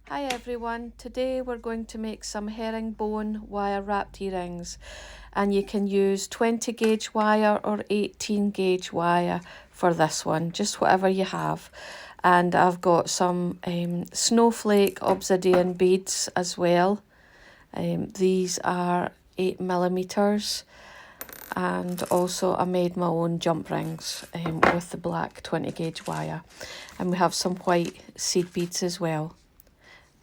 Hi everyone, today we're going to make some herringbone wire wrapped earrings, and you can use 20 gauge wire or 18 gauge wire for this one, just whatever you have. And I've got some snowflake obsidian beads as well. These are 8mm, and also I made my own jump rings with the black 20 gauge wire, and we have some white seed beads as well,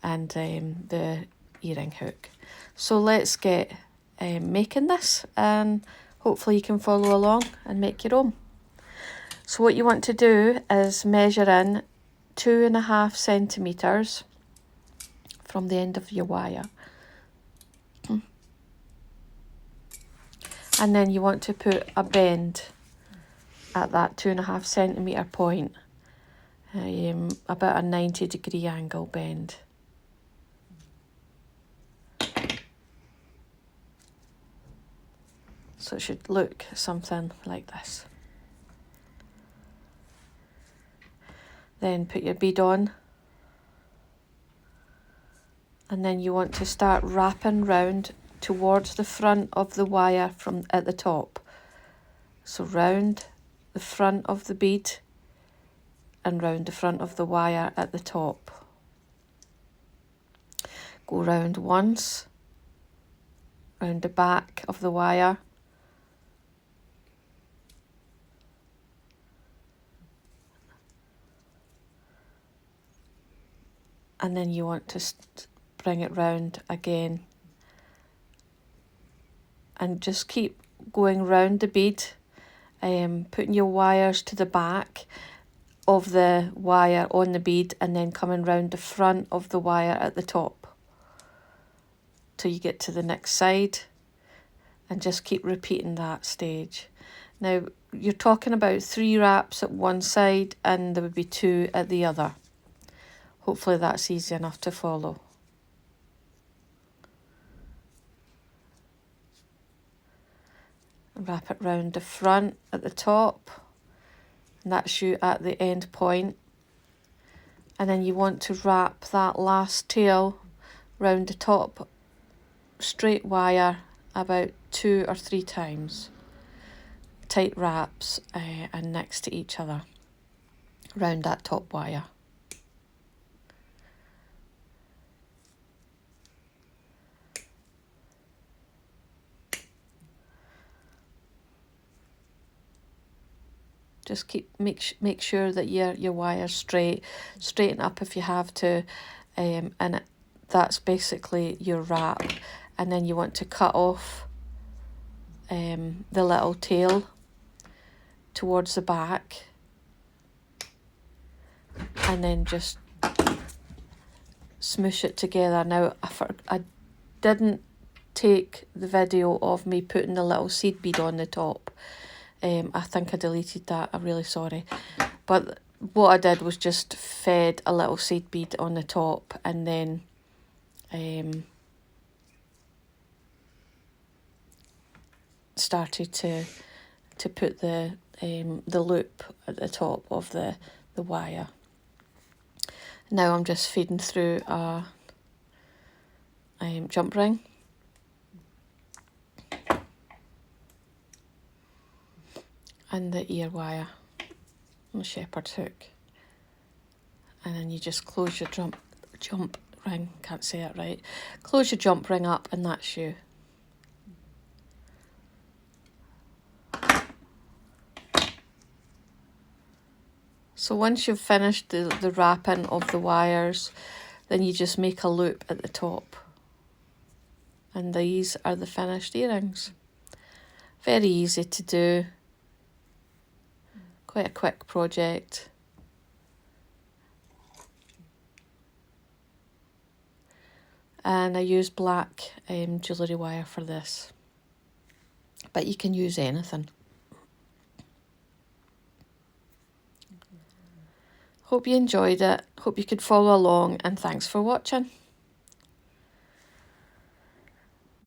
and the earring hook. So let's get making this, and hopefully you can follow along and make your own. So what you want to do is measure in 2.5 centimetres from the end of your wire. And then you want to put a bend at that 2.5 centimetre point, about a 90-degree angle bend. So it should look something like this. Then put your bead on, and then you want to start wrapping round towards the front of the wire from at the top. So round the front of the bead and round the front of the wire at the top. Go round once, round the back of the wire, and then you want to bring it round again, and just keep going round the bead, putting your wires to the back of the wire on the bead, and then coming round the front of the wire at the top till you get to the next side, and just keep repeating that stage. Now you're talking about 3 wraps at one side and there would be 2 at the other. Hopefully that's easy enough to follow. Wrap it round the front at the top, and that's you at the end point. And then you want to wrap that last tail round the top straight wire about 2 or 3 times. Tight wraps and next to each other round that top wire. Just make sure that your wire's straight. Straighten up if you have to, and that's basically your wrap. And then you want to cut off the little tail towards the back, and then just smoosh it together. Now I didn't take the video of me putting the little seed bead on the top. I think I deleted that, I'm really sorry. But what I did was just fed a little seed bead on the top, and then started to put the loop at the top of the wire. Now I'm just feeding through a jump ring. And the ear wire and the shepherd's hook, and then you just close your jump ring, can't say it right, close your jump ring up, and that's you. So once you've finished the wrapping of the wires, then you just make a loop at the top, and these are the finished earrings. Very easy to do. Quite a quick project. And I use black jewellery wire for this, but you can use anything. Hope you enjoyed it. Hope you could follow along, and thanks for watching.